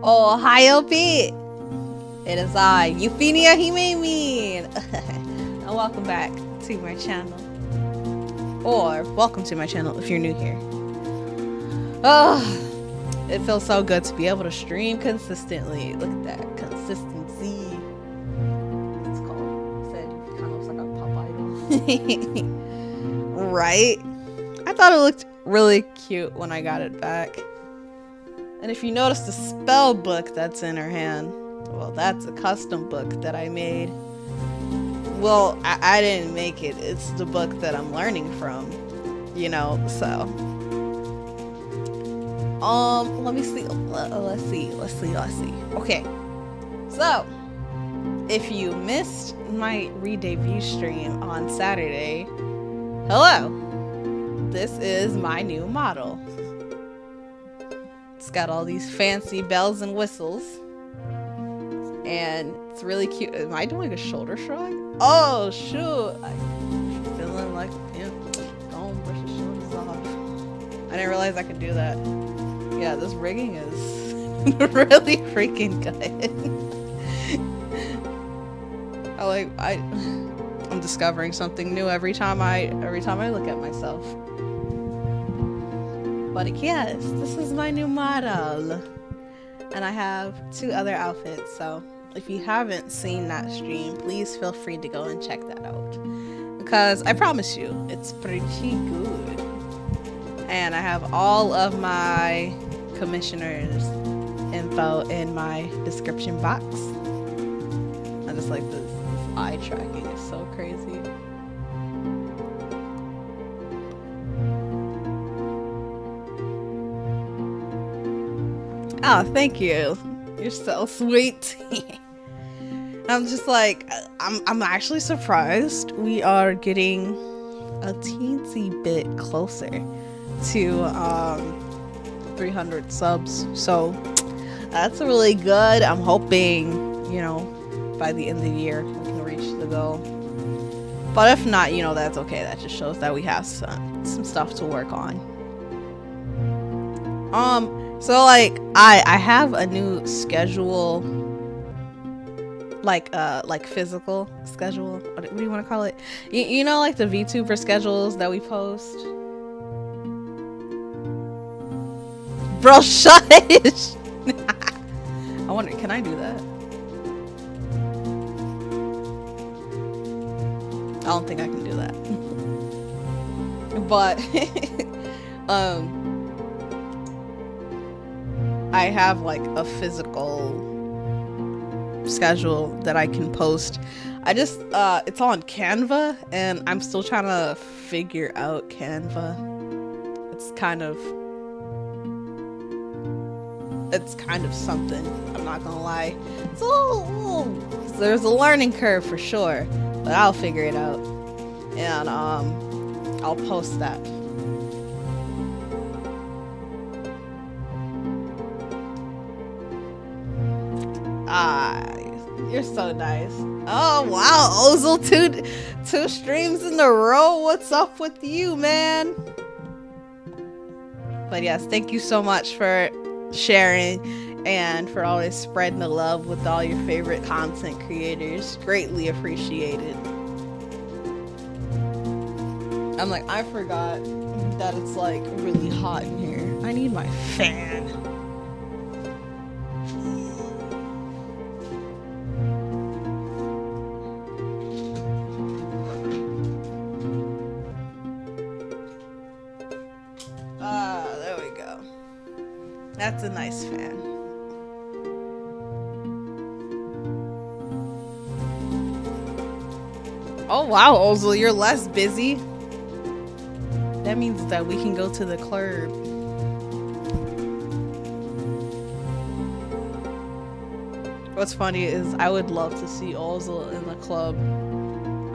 OHAYOU-PI! It is I, Euphenia Himemin! And welcome back to my channel. Or, welcome to my channel if you're new here. Oh, it feels so good to be able to stream consistently. Look at that consistency. It's called. Said it kind of looks like a pop idol. Right? I thought it looked really cute when I got it back. And if you notice the spell book that's in her hand, well, that's a custom book that I made. Well, I didn't make it. It's the book that I'm learning from, you know, so. Let me see. Let's see. Okay. So, if you missed my re-debut stream on Saturday, hello. This is my new model. It's got all these fancy bells and whistles. And it's really cute. Am I doing a shoulder shrug? Oh, shoot. I'm feeling like a pimp. Don't brush your shoulders off. I didn't realize I could do that. Yeah, this rigging is really freaking good. I'm discovering something new every time I look at myself. But yes, this is my new model. And I have 2 other outfits, so if you haven't seen that stream, please feel free to go and check that out. Because I promise you, it's pretty good. And I have all of my commissioners' info in my description box. I just like this eye tracking, it's so crazy. Oh, thank you. You're so sweet. I'm just like, I'm actually surprised we are getting a teensy bit closer to 300 subs. So that's really good. I'm hoping, you know, by the end of the year we can reach the goal. But if not, you know, that's okay. That just shows that we have some stuff to work on. So like I have a new schedule, like physical schedule. What do you want to call it? You know, like the Vtuber schedules that we post. Bro, shut it! I wonder, can I do that? I don't think I can do that. But I have like a physical schedule that I can post. I just it's on Canva and I'm still trying to figure out Canva. It's kind of something, I'm not gonna lie. So there's a learning curve for sure, but I'll figure it out. And I'll post that. You're so nice. Oh wow, Ozil, two streams in a row. What's up with you, man? But yes, thank you so much for sharing and for always spreading the love with all your favorite content creators. Greatly appreciated. I'm like, I forgot that it's like really hot in here. I need my fan. There we go. That's a nice fan. Oh wow, Ozil, you're less busy. That means that we can go to the club. What's funny is I would love to see Ozil in the club.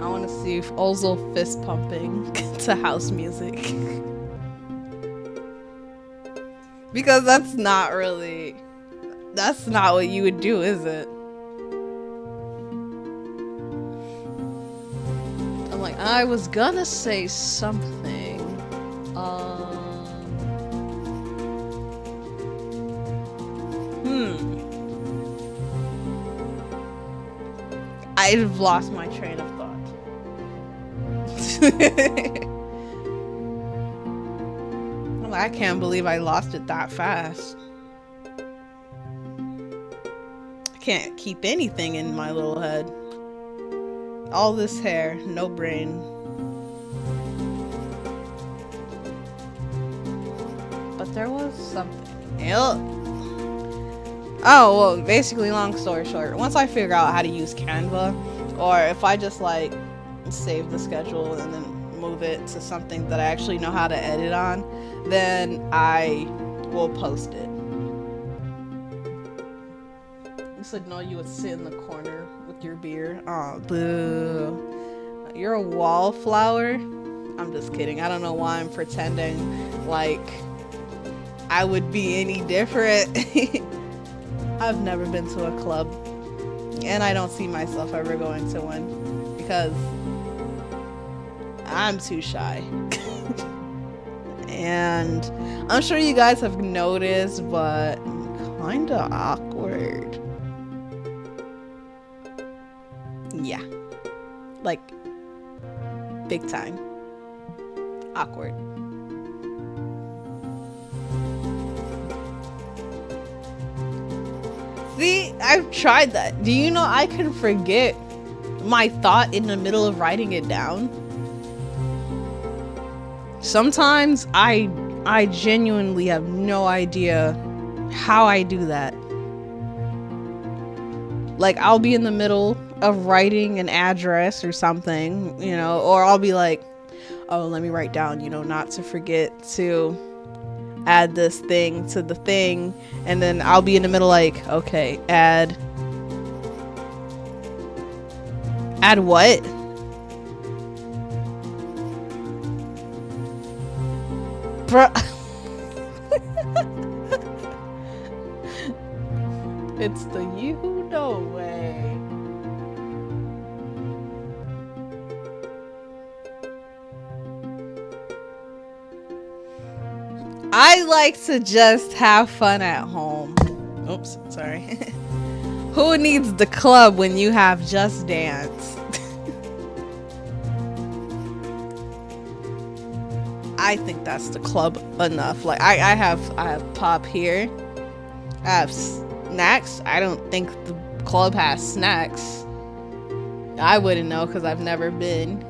I want to see Ozil fist pumping to house music. Because that's not what you would do, is it? I'm like, I was gonna say something. I've lost my train of thought. I'm like, I can't believe I lost it that fast. I can't keep anything in my little head. All this hair, no brain. But there was something. Yep. Oh, well, basically, long story short, once I figure out how to use Canva, or if I just like save the schedule and then move it to something that I actually know how to edit on, then I will post it. You said no, you would sit in the corner with your beer. Oh, boo. You're a wallflower? I'm just kidding. I don't know why I'm pretending like I would be any different. I've never been to a club, and I don't see myself ever going to one because I'm too shy. And I'm sure you guys have noticed, but I'm kinda awkward. Yeah, like big time awkward. See, I've tried that. Do you know I can forget my thought in the middle of writing it down? Sometimes I genuinely have no idea how I do that. Like, I'll be in the middle of writing an address or something, you know, or I'll be like, oh, let me write down, you know, not to forget to add this thing to the thing, and then I'll be in the middle like, okay, add what? Bruh. It's the you, no way. I like to just have fun at home. Oops, sorry. Who needs the club when you have Just Dance? I think that's the club enough. Like I have pop here. I have snacks. I don't think the club has snacks. I wouldn't know because I've never been.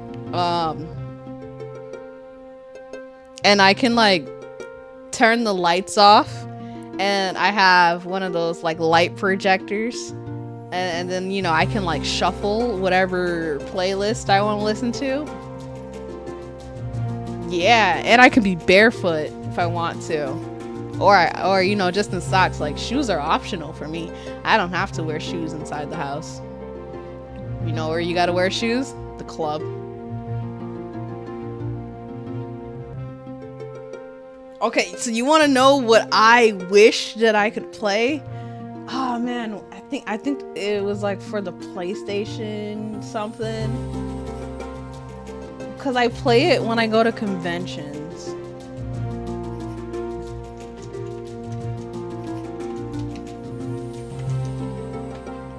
And I can like turn the lights off, and I have one of those like light projectors, and then, you know, I can like shuffle whatever playlist I want to listen to. Yeah, and I can be barefoot if I want to, or you know, just in socks. Like, shoes are optional for me. I don't have to wear shoes inside the house. You know where you gotta wear shoes? The club. Okay, so you want to know what I wish that I could play? Oh man, I think it was like for the PlayStation something. Cause I play it when I go to conventions.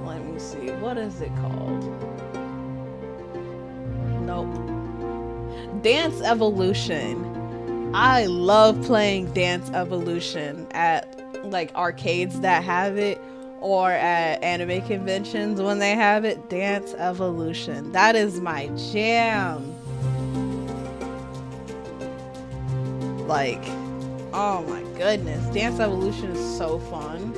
Let me see, what is it called? Nope. Dance Evolution. I love playing Dance Evolution at like arcades that have it, or at anime conventions when they have it. Dance Evolution. That is my jam. Like, oh my goodness. Dance Evolution is so fun.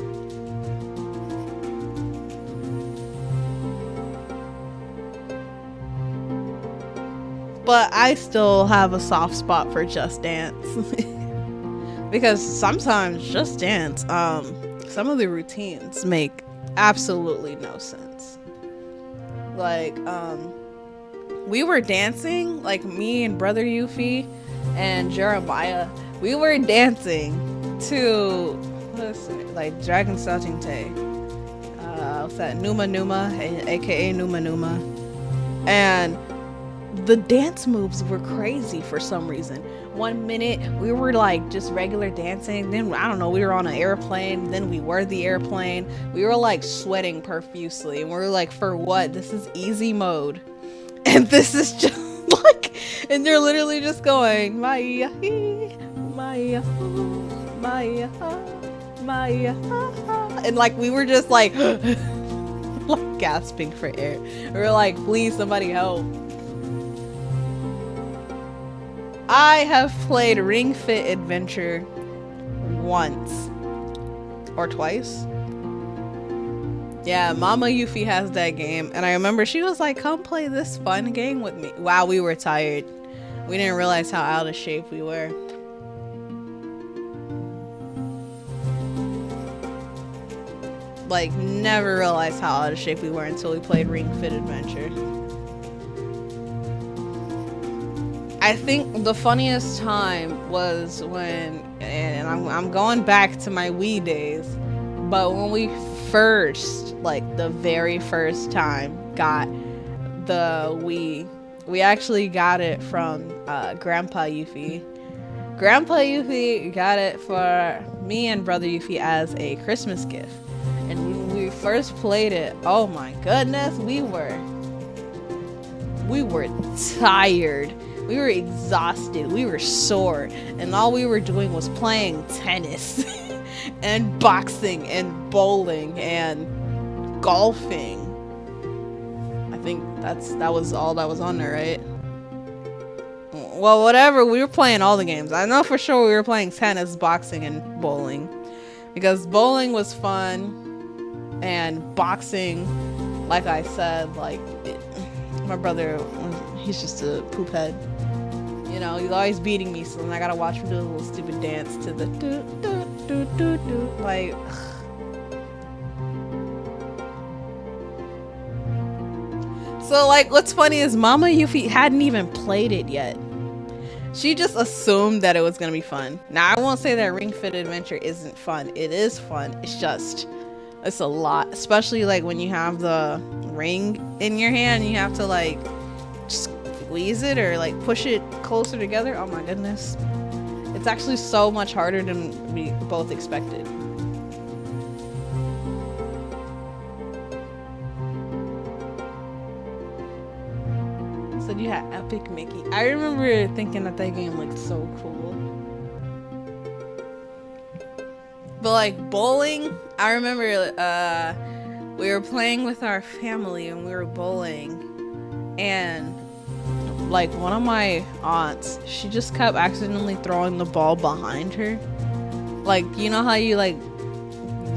But I still have a soft spot for Just Dance. Because sometimes Just Dance, some of the routines make absolutely no sense. Like, we were dancing, like me and brother Yuffie and Jeremiah, we were dancing to, what's it, like Dragon Starting Tay. What's that? Numa Numa, aka Numa Numa. And the dance moves were crazy for some reason. 1 minute we were like just regular dancing, then I don't know, we were on an airplane, then we were the airplane, we were like sweating profusely, and we were like, for what? This is easy mode, and this is just like, and they're literally just going Maya, Maya, Maya, Maya, and like we were just like like gasping for air. We were like, please somebody help. I have played Ring Fit Adventure once or twice. Yeah, Mama Yuffie has that game, and I remember she was like, come play this fun game with me. Wow, we were tired. We didn't realize how out of shape we were. Like, never realized how out of shape we were until we played Ring Fit Adventure. I think the funniest time was when, and I'm going back to my Wii days, but when we first, like the very first time, got the Wii, we actually got it from Grandpa Yuffie. Grandpa Yuffie got it for me and Brother Yuffie as a Christmas gift. And when we first played it, oh my goodness, we were tired. We were exhausted. We were sore. And all we were doing was playing tennis and boxing and bowling and golfing. I think that was all that was on there, right? Well, whatever. We were playing all the games. I know for sure we were playing tennis, boxing, and bowling. Because bowling was fun. And boxing, like I said, like my brother, he's just a poop head. You know, he's always beating me, so then I gotta watch him do a little stupid dance to the do do do do do. Like, so like, what's funny is Mama Yuffie hadn't even played it yet. She just assumed that it was gonna be fun. Now I won't say that Ring Fit Adventure isn't fun. It is fun. It's a lot, especially like when you have the ring in your hand, you have to like squeeze it or like push it closer together. Oh my goodness. It's actually so much harder than we both expected. So you had Epic Mickey. I remember thinking that game looked so cool. But like bowling, I remember we were playing with our family and we were bowling, and like one of my aunts, she just kept accidentally throwing the ball behind her. Like, you know how you like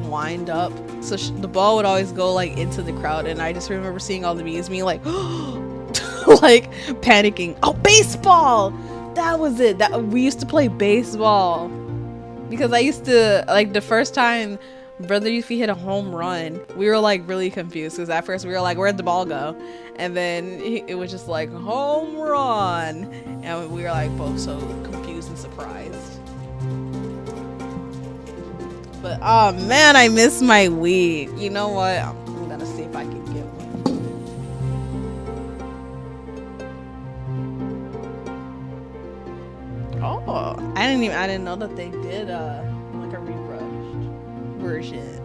wind up? So the ball would always go like into the crowd, and I just remember seeing all the memes, me like like panicking. Oh, baseball! That was it. We used to play baseball. Because I used to, like, the first time Brother Yuffie hit a home run, we were like really confused, because at first we were like, where'd the ball go? And then it was just like, home run, and we were like both so confused and surprised. But oh man, I miss my Wii. You know what, I'm gonna see if I can get one. Oh, I didn't know that they did like a rebrushed version.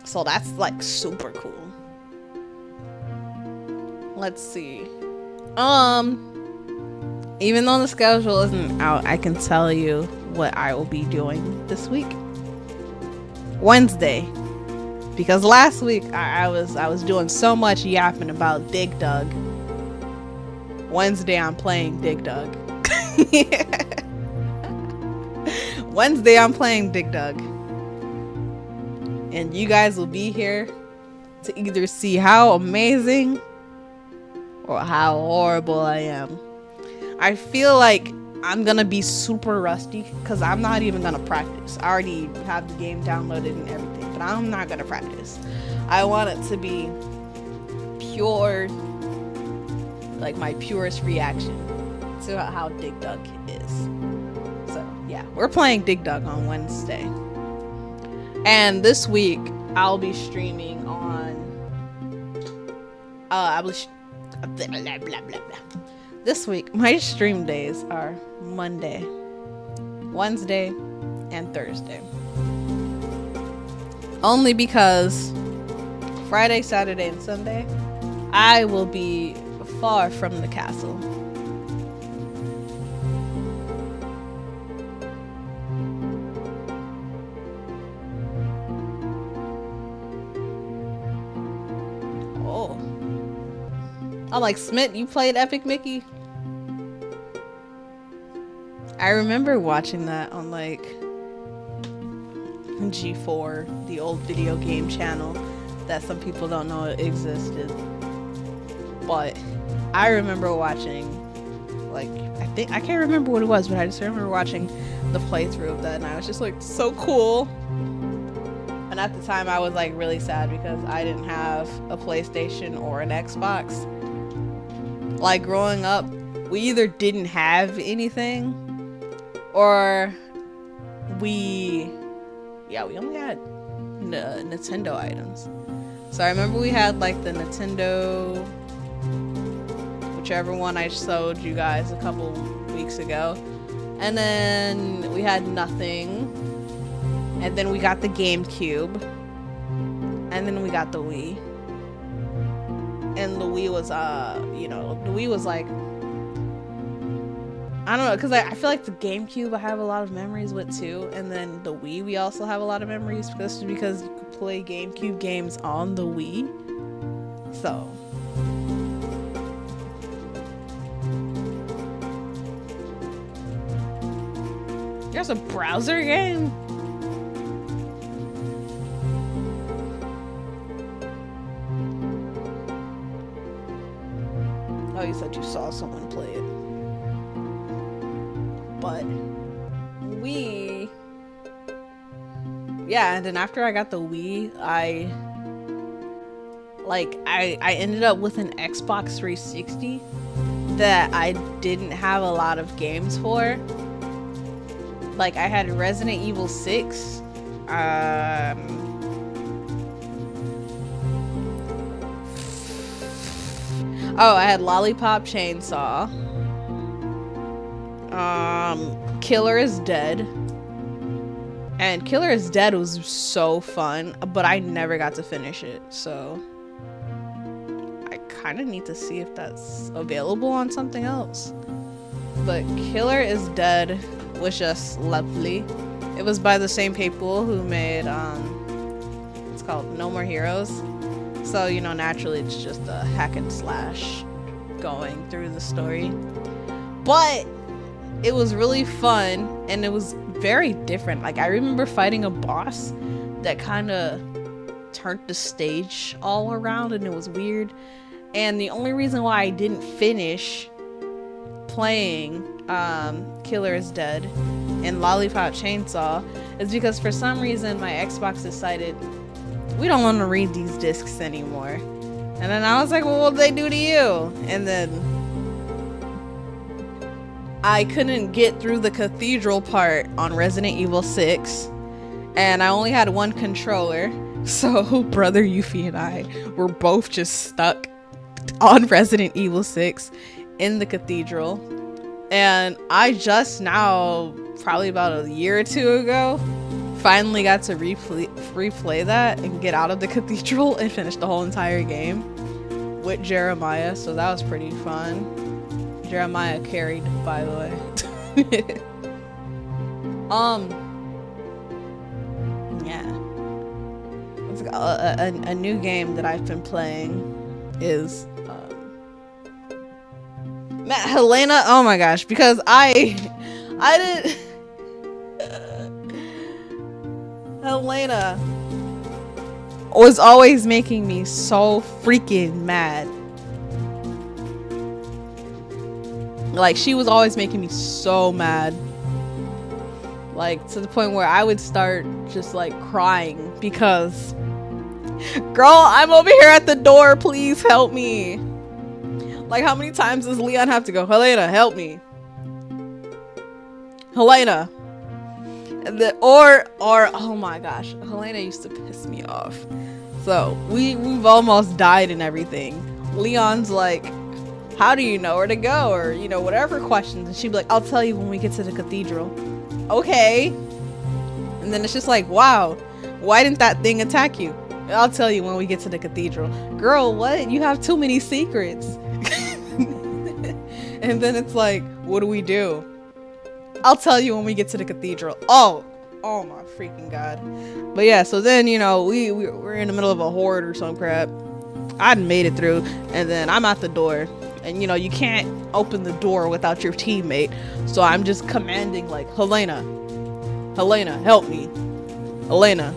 So that's like super cool. Let's see. Even though the schedule isn't out, I can tell you what I will be doing this week. Wednesday. Because last week I was doing so much yapping about Dig Dug. Wednesday I'm playing Dig Dug. Wednesday I'm playing Dig Dug. And you guys will be here to either see how amazing or how horrible I am. I feel like I'm gonna be super rusty because I'm not even gonna practice. I already have the game downloaded and everything, but I'm not gonna practice. I want it to be pure, like my purest reaction to how Dig Dug is. So yeah, we're playing Dig Dug on Wednesday. And this week I'll be streaming on blah, blah, blah, blah. This week, my stream days are Monday, Wednesday, and Thursday. Only because Friday, Saturday, and Sunday, I will be far from the castle. Oh. I'm like, Smith, you played Epic Mickey? I remember watching that on like G4, the old video game channel that some people don't know existed. But I remember watching, like, I can't remember what it was, but I just remember watching the playthrough of that, and I was just like, so cool. And at the time I was like really sad because I didn't have a PlayStation or an Xbox. Like growing up, we either didn't have anything or we only had Nintendo items. So I remember we had like the Nintendo, whichever one I showed you guys a couple weeks ago, and then we had nothing, and then we got the GameCube, and then we got the Wii. And the Wii was the Wii was like, I don't know, because I feel like the GameCube I have a lot of memories with too, and then the Wii we also have a lot of memories because you could play GameCube games on the Wii. So there's a browser game? Oh, you said you saw someone play it. But and then after I got the Wii, I ended up with an Xbox 360 that I didn't have a lot of games for. Like I had Resident Evil 6, I had Lollipop Chainsaw, Killer is Dead, and Killer is Dead was so fun, but I never got to finish it, so I kind of need to see if that's available on something else. But Killer is Dead was just lovely. It was by the same people who made it's called No More Heroes, so you know, naturally it's just a hack and slash going through the story, but it was really fun and it was very different. Like I remember fighting a boss that kind of turned the stage all around and it was weird, and the only reason why I didn't finish playing Killer is Dead and Lollipop Chainsaw is because for some reason my Xbox decided we don't want to read these discs anymore. And then I was like, well, what did they do to you? And then I couldn't get through the cathedral part on Resident Evil 6, and I only had one controller, so brother Yuffie and I were both just stuck on Resident Evil 6 in the cathedral. And I just now, probably about a year or two ago, finally got to replay that and get out of the cathedral and finish the whole entire game with Jeremiah, so that was pretty fun. Jeremiah carried, by the way. A new game that I've been playing is Helena. Oh my gosh, because I didn't Helena was always making me so freaking mad. Like, she was always making me so mad. Like, to the point where I would start just, like, crying because, girl, I'm over here at the door. Please help me. Like, how many times does Leon have to go, Helena, help me? Helena. Or oh my gosh, Helena used to piss me off. So we've almost died and everything. Leon's like, how do you know where to go? Or, you know, whatever questions. And she'd be like, I'll tell you when we get to the cathedral. Okay. And then it's just like, wow, why didn't that thing attack you? I'll tell you when we get to the cathedral. Girl, what? You have too many secrets. And then it's like, what do? I'll tell you when we get to the cathedral. Oh my freaking god. But yeah, so then, you know, we're in the middle of a horde or some crap. I'd made it through, and then I'm at the door, and you know, you can't open the door without your teammate, so I'm just commanding like, Helena, help me, Helena,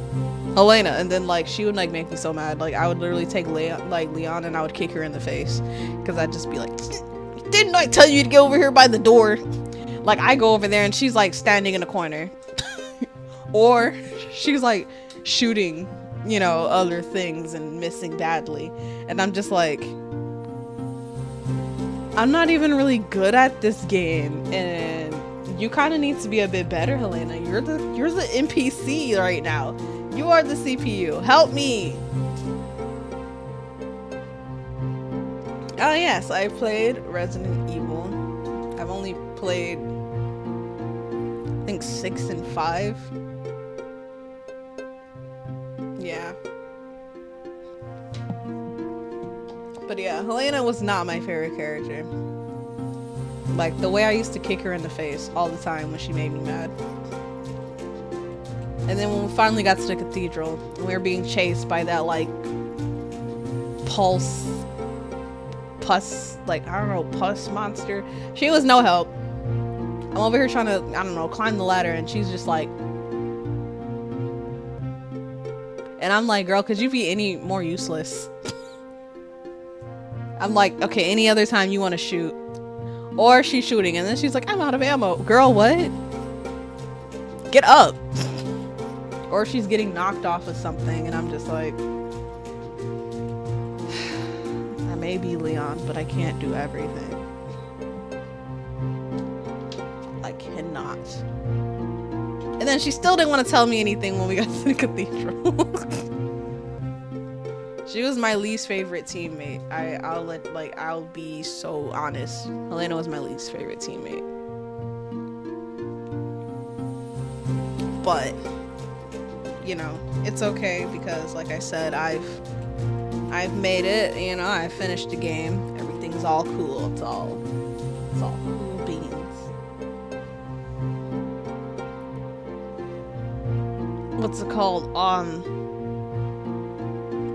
and then like she would like make me so mad. Like I would literally take Leon and I would kick her in the face, because I'd just be like, didn't I tell you to get over here by the door? Like I go over there and she's like standing in a corner. Or she's like shooting, you know, other things and missing badly. And I'm just like, I'm not even really good at this game, and you kind of need to be a bit better, Helena. You're the NPC right now. You are the CPU. Help me. Oh yes, I played Resident Evil. I've only played, I think, 6 and 5. Yeah. But yeah, Helena was not my favorite character. Like, the way I used to kick her in the face all the time when she made me mad. And then when we finally got to the cathedral, and we were being chased by that, like, pus, like, I don't know, pus monster. She was no help. I'm over here trying to, I don't know, climb the ladder, and she's just like... And I'm like, girl, could you be any more useless? I'm like, okay, any other time you want to shoot. Or she's shooting, and then she's like, I'm out of ammo. Girl, what? Get up. Or she's getting knocked off of something, and I'm just like... I may be Leon, but I can't do everything. I cannot. And then she still didn't want to tell me anything when we got to the cathedral. She was my least favorite teammate. I'll be so honest. Helena was my least favorite teammate. But, you know, it's okay, because like I said, I've made it, you know, I finished the game. Everything's all cool. It's all cool beans. What's it called?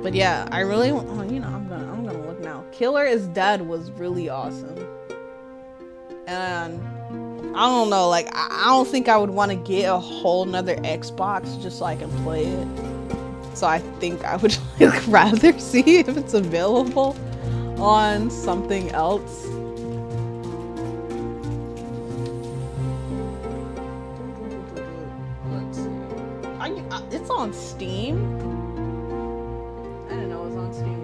But yeah, I really want, you know, I'm gonna look now. Killer is Dead was really awesome. And I don't know, like, I don't think I would want to get a whole nother Xbox just so I can play it. So I think I would like, rather see if it's available on something else. Let's see. It's on Steam? I didn't know it was on Steam.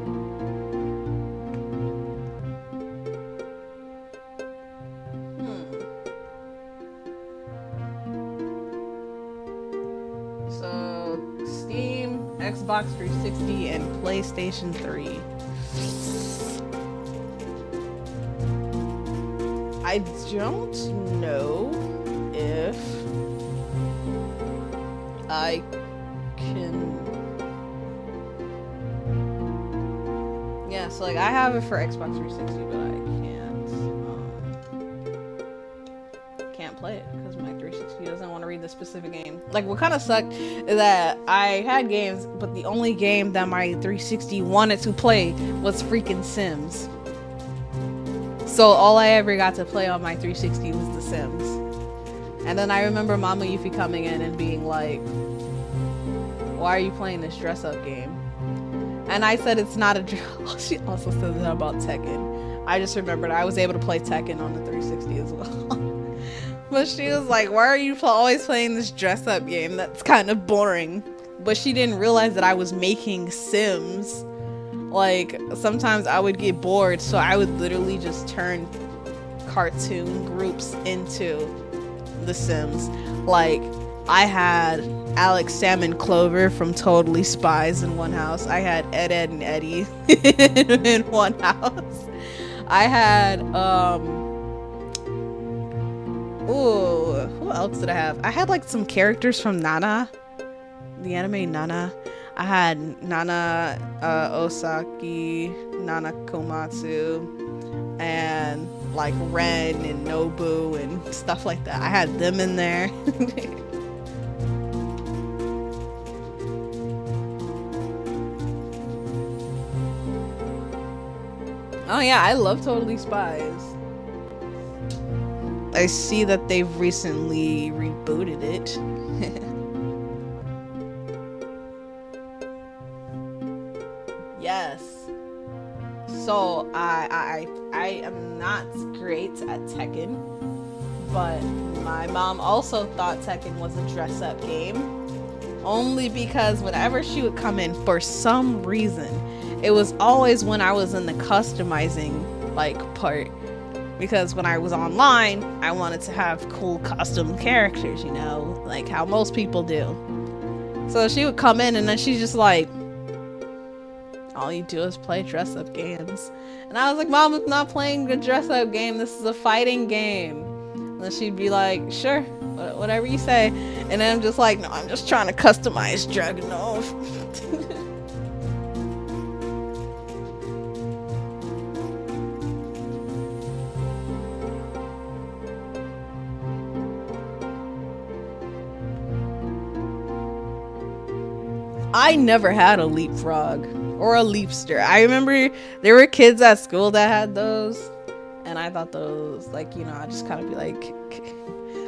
So, Steam, Xbox 360, and PlayStation 3. I don't know if I can... Yeah, so like I have it for Xbox 360, but I can't play it because my 360 doesn't want to read the specific game. Like, what kind of sucked is that I had games, but the only game that my 360 wanted to play was freaking Sims. So all I ever got to play on my 360 was The Sims. And then I remember Mama Yuffie coming in and being like, why are you playing this dress-up game? And I said it's not a She also said that about Tekken. I just remembered I was able to play Tekken on the 360 as well. But she was like, why are you always playing this dress-up game? That's kind of boring. But she didn't realize that I was making Sims. Like, sometimes I would get bored, so I would literally just turn cartoon groups into The Sims. Like, I had Alex, Sam, and Clover from Totally Spies in one house. I had Ed, Ed, and Eddie in one house. I had ooh, who else did I have? I had like some characters from Nana, the anime Nana. I had Nana Osaki, Nana Komatsu, and like Ren and Nobu and stuff like that. I had them in there. Oh yeah, I love Totally Spies. I see that they've recently rebooted it. Yes. So I am not great at Tekken, but my mom also thought Tekken was a dress-up game. Only because whenever she would come in, for some reason, it was always when I was in the customizing like part. Because when I was online, I wanted to have cool custom characters, you know, like how most people do. So she would come in and then she's just like, all you do is play dress-up games. And I was like, Mom, I'm not playing a dress-up game. This is a fighting game. And then she'd be like, sure, whatever you say. And then I'm just like, no, I'm just trying to customize Dragunov. I never had a leapfrog or a leapster. I remember there were kids at school that had those, and I thought those, like, you know, I just kind of be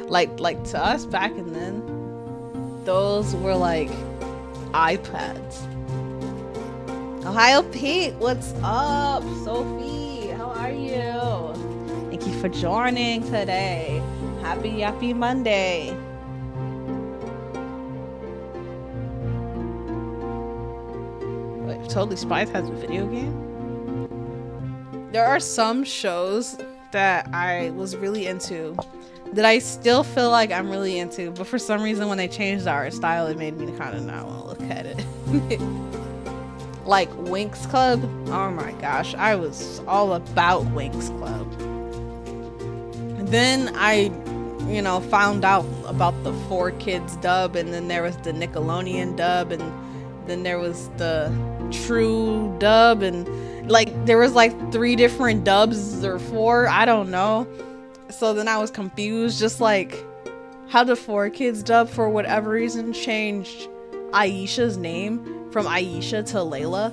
like to us back and then, those were like iPads. OHAYOU-PI, what's up? Sophie, how are you? Thank you for joining today. Happy Yappy Monday. Totally Spies has a video game. There are some shows that I was really into that I still feel like I'm really into, but for some reason when they changed the art style, it made me kind of not want to look at it. Like Winx Club. Oh my gosh, I was all about Winx Club. And then I, you know, found out about the 4Kids dub, and then there was the Nickelodeon dub, and then there was the True dub, and like there was like 3 different dubs or 4, I don't know. So then I was confused, just like how the 4Kids dub for whatever reason changed Aisha's name from Aisha to Layla.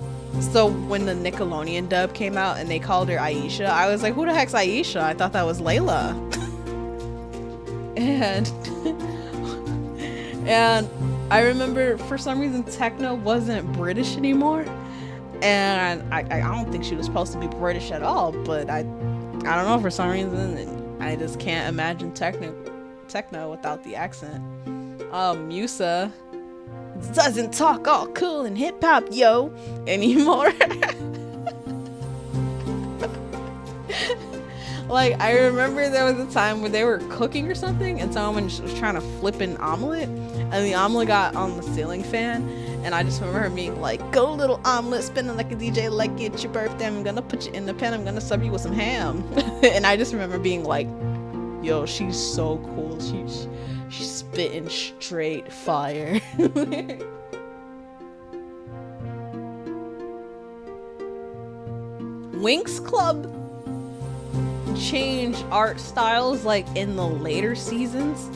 So when the Nickelodeon dub came out and they called her Aisha, I was like, who the heck's Aisha? I thought that was Layla. and I remember for some reason Techno wasn't British anymore, and I don't think she was supposed to be British at all, but I don't know, for some reason I just can't imagine Techno without the accent. Musa doesn't talk all cool and hip hop yo anymore. Like, I remember there was a time where they were cooking or something, and someone was trying to flip an omelet, and the omelet got on the ceiling fan, and I just remember her being like, go little omelet, spinning like a DJ, like it's your birthday, I'm gonna put you in the pan, I'm gonna serve you with some ham. And I just remember being like, yo, she's so cool, she's spitting straight fire. Winx Club changed art styles like in the later seasons,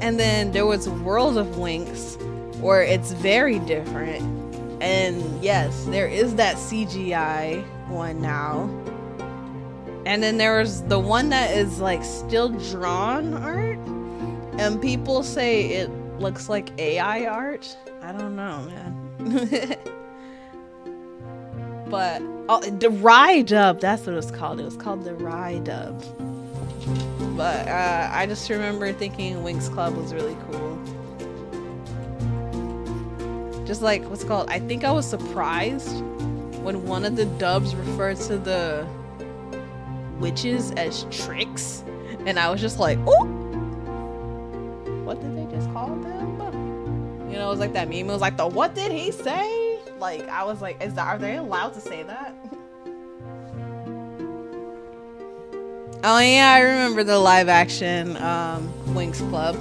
and then there was World of Winx where it's very different, and yes, there is that CGI one now, and then there was the one that is like still drawn art, and people say it looks like AI art. I don't know, man. But oh, the Rye dub, that's what it was called. It was called the Rye dub. But I just remember thinking Winx Club was really cool. Just like, what's it called? I think I was surprised when one of the dubs referred to the witches as tricks, and I was just like, oh, what did they just call them? You know, it was like that meme. It was like the what did he say? Like, I was like, are they allowed to say that? Oh yeah, I remember the live action Winx Club.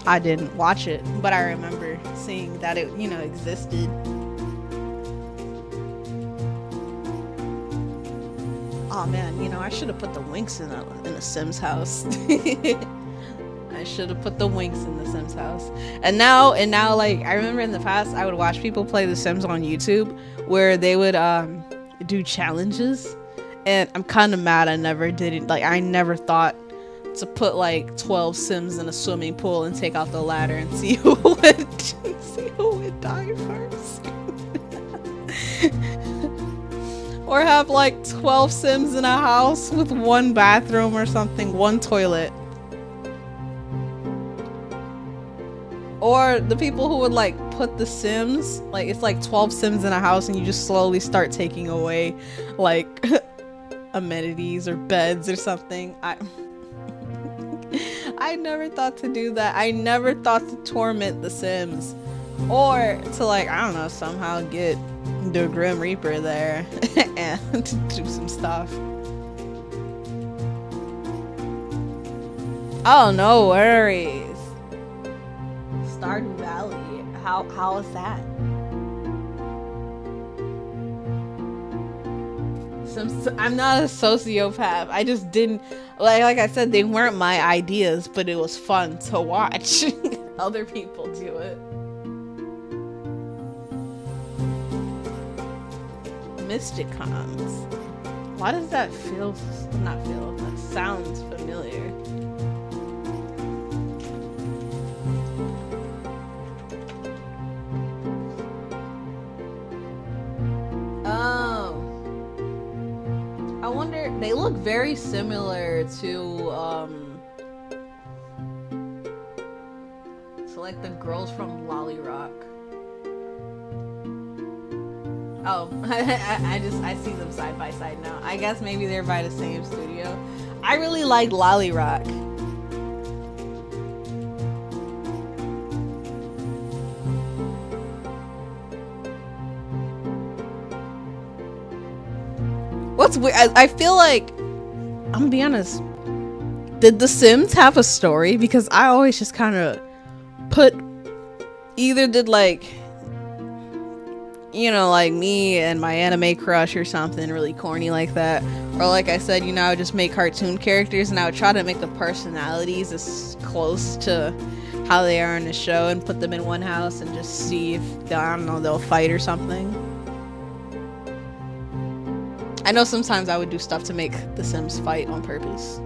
I didn't watch it, but I remember seeing that it, you know, existed. Oh man, you know, I should have put the Winx in a Sims house. I should have put the Winx in the Sims house. And now, like, I remember in the past, I would watch people play The Sims on YouTube, where they would do challenges. And I'm kind of mad I never did it. Like, I never thought to put like 12 Sims in a swimming pool and take out the ladder and see who would die first. Or have like 12 Sims in a house with one bathroom or something, one toilet. Or the people who would like put the Sims, like it's like 12 Sims in a house and you just slowly start taking away like amenities or beds or something. I never thought to do that. I never thought to torment the Sims. Or to like, I don't know, somehow get the Grim Reaper there and to do some stuff. Oh, no worries. Stardew Valley. How is that? I'm not a sociopath. I just didn't like I said, they weren't my ideas, but it was fun to watch other people do it. Mystic Cons. Why does that that sounds familiar? Oh. I wonder, they look very similar to like the girls from Lolly Rock. Oh, I see them side by side now. I guess maybe they're by the same studio. I really like Lolly Rock. What's weird, I feel like, I'm gonna be honest, did The Sims have a story? Because I always just kind of either did like, you know, like me and my anime crush or something really corny like that, or like I said, you know, I would just make cartoon characters and I would try to make the personalities as close to how they are in the show and put them in one house and just see if, I don't know, they'll fight or something. I know sometimes I would do stuff to make the Sims fight on purpose.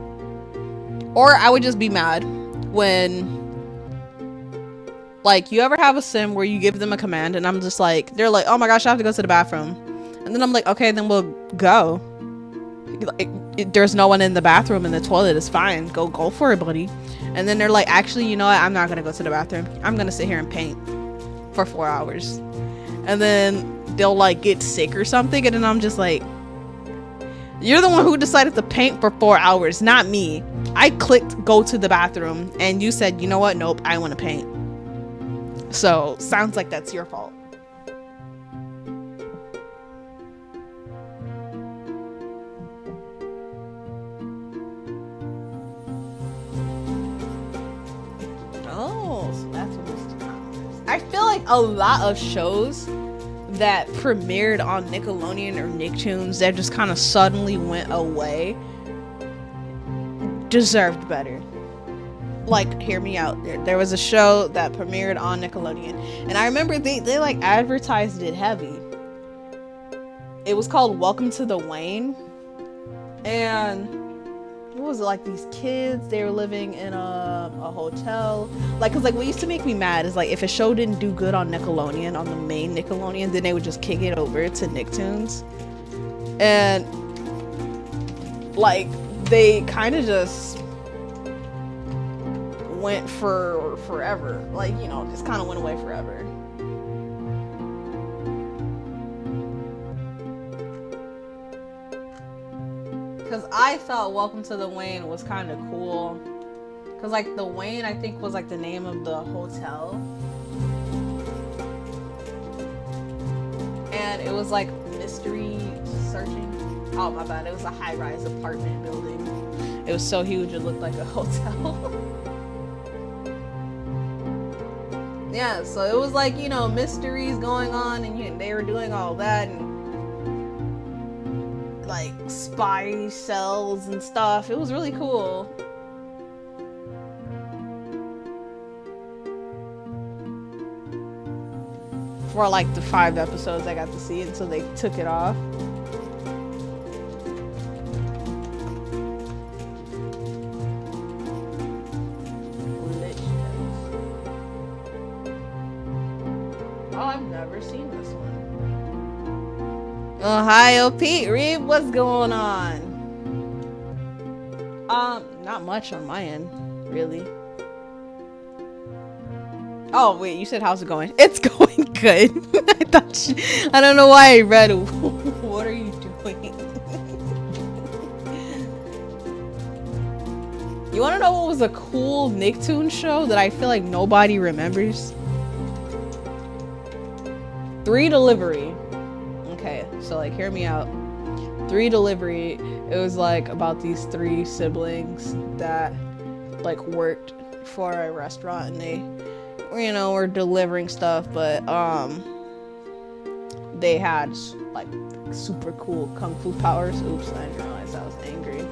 Or I would just be mad when, like, you ever have a Sim where you give them a command and I'm just like, they're like, oh my gosh, I have to go to the bathroom. And then I'm like, okay, then we'll go. Like, there's no one in the bathroom and the toilet is fine. Go for it, buddy. And then they're like, actually, you know what? I'm not going to go to the bathroom. I'm going to sit here and paint for 4 hours. And then they'll like get sick or something. And then I'm just like, you're the one who decided to paint for 4 hours, not me. I clicked go to the bathroom and you said, you know what? Nope, I want to paint. So, sounds like that's your fault. Oh, so that's what Mr. Thomas is. I feel like a lot of shows that premiered on Nickelodeon or Nicktoons that just kind of suddenly went away deserved better. Like, hear me out. There was a show that premiered on Nickelodeon, and I remember they like advertised it heavy. It was called Welcome to the Wayne, and what was it, like these kids, they were living in a hotel, like, cause like what used to make me mad is like if a show didn't do good on Nickelodeon, on the main Nickelodeon, then they would just kick it over to Nicktoons, and like they kind of just went for forever, like, you know, just kind of went away forever. Because I thought Welcome to the Wayne was kind of cool. Because, like, the Wayne, I think, was, like, the name of the hotel. And it was, like, mystery searching. Oh my bad, it was a high-rise apartment building. It was so huge it looked like a hotel. Yeah, so it was like, you know, mysteries going on, and they were doing all that, and like spy cells and stuff. It was really cool. For like the 5 episodes I got to see until they took it off. Oh, I've never seen this one. OHAYOU-PI, Reed, what's going on? Not much on my end, really. Oh wait, you said how's it going? It's going good. I don't know why I read. What are you doing? You want to know what was a cool Nicktoons show that I feel like nobody remembers? 3 Delivery. Okay, so like hear me out. 3 Delivery. It was like about these 3 siblings that like worked for a restaurant, and they, you know, were delivering stuff, but they had like super cool kung fu powers. Oops, I didn't realize I was angry.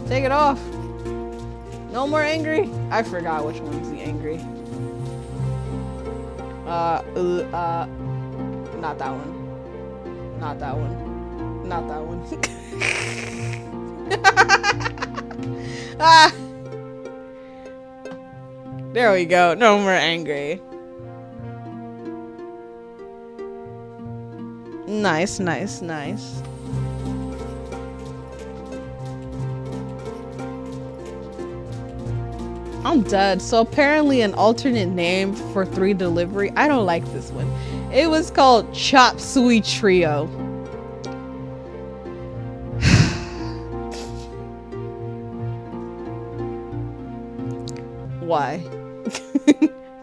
Take it off. No more angry. I forgot which one's the angry. Not that one. Not that one. Not that one. Ah. There we go. No more angry. Nice, nice, nice. I'm dead. So apparently an alternate name for 3 Delivery. I don't like this one. It was called Chop Suey Trio. Why?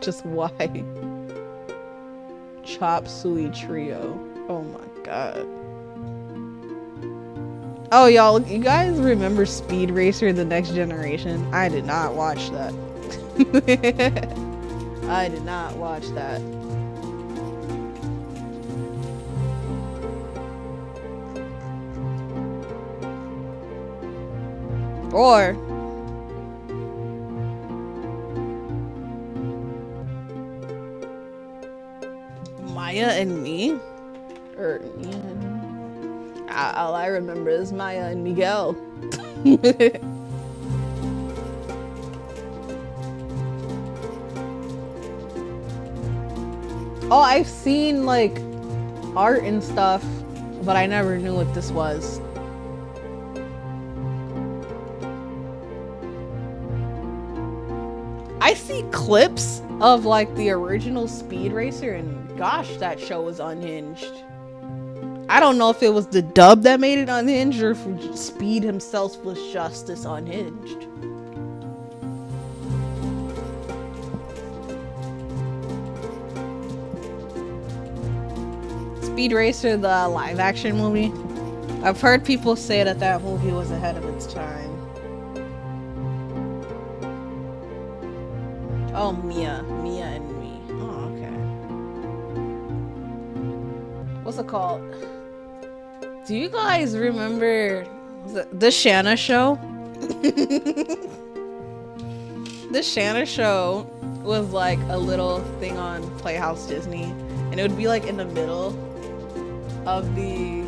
Just why? Chop Suey Trio. Oh my god. Oh, y'all, you guys remember Speed Racer The Next Generation? I did not watch that. I did not watch that. Or Maya and Me? Or Mia and Me? All I remember is Maya and Miguel. Oh, I've seen like art and stuff, but I never knew what this was. I see clips of like the original Speed Racer, and gosh, that show was unhinged. I don't know if it was the dub that made it unhinged or if Speed himself was just as unhinged. Speed Racer, the live action movie. I've heard people say that that movie was ahead of its time. Oh, Mia and Me. Oh, okay. What's it called? Do you guys remember the Shanna Show? The Shanna Show was like a little thing on Playhouse Disney, and it would be like in the middle of the,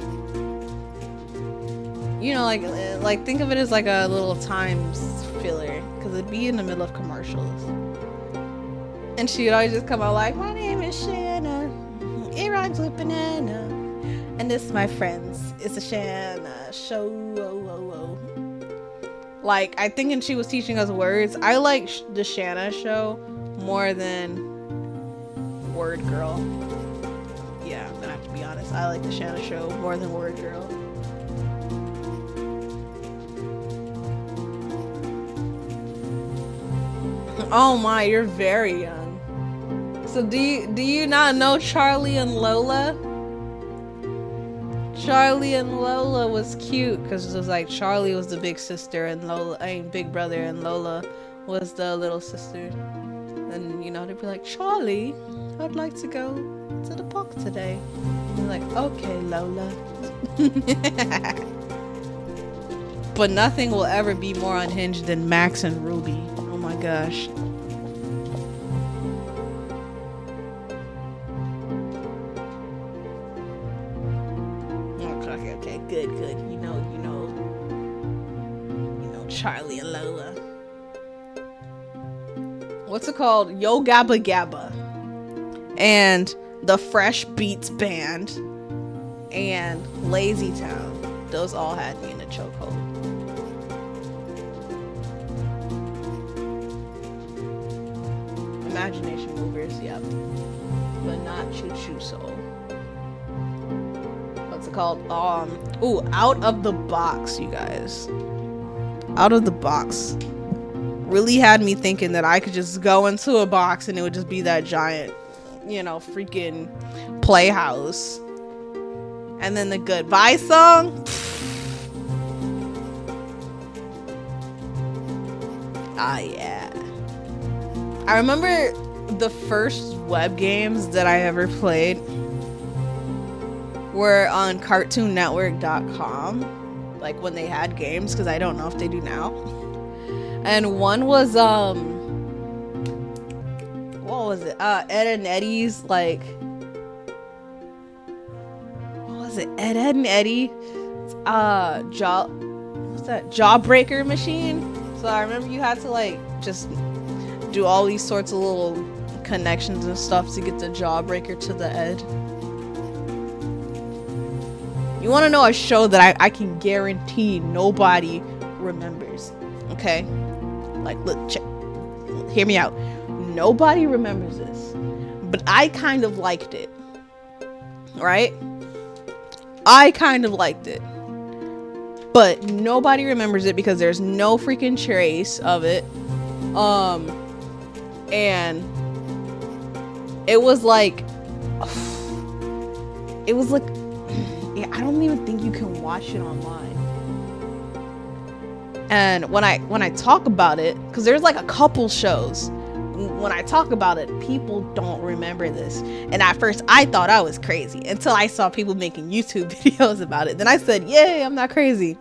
you know, like think of it as like a little times filler, because it'd be in the middle of commercials. And she'd always just come out like, my name is Shanna, it rhymes with banana, and this, my friends, is a Shanna show. Like, I think, and she was teaching us words. I like the Shanna Show more than Word Girl. Yeah, I'm gonna have to be honest. I like the Shanna Show more than Word Girl. Oh my, you're very young. So do you not know Charlie and Lola? Charlie and Lola was cute because it was like Charlie was the big sister and big brother, and Lola was the little sister. And you know, they'd be like, Charlie, I'd like to go to the park today. And you're like, okay, Lola. But nothing will ever be more unhinged than Max and Ruby. Oh my gosh. Okay, good. You know, Charlie and Lola. What's it called? Yo Gabba Gabba. And the Fresh Beats Band. And Lazy Town. Those all had me in a chokehold. Imagination movers, yep. But not Choo Choo Soul. What's it called? Ooh, Out of the Box, you guys. Out of the Box really had me thinking that I could just go into a box and it would just be that giant, you know, freaking playhouse. And then the goodbye song. Ah, yeah. I remember the first web games that I ever played were on cartoonnetwork.com, like when they had games, because I don't know if they do now. And one was what was it? Ed and Eddie's, like, what was it? Ed and Eddie what's that? Jawbreaker machine. So I remember you had to like just do all these sorts of little connections and stuff to get the jawbreaker to the Ed. You want to know a show that I can guarantee nobody remembers? Okay, like, look, hear me out. Nobody remembers this, but I kind of liked it, right? I kind of liked it, but nobody remembers it because there's no freaking trace of it. And it was like yeah, I don't even think you can watch it online. And when I talk about it, because there's like a couple shows, when I talk about it, people don't remember this. And at first I thought I was crazy until I saw people making YouTube videos about it. Then I said, yay, I'm not crazy.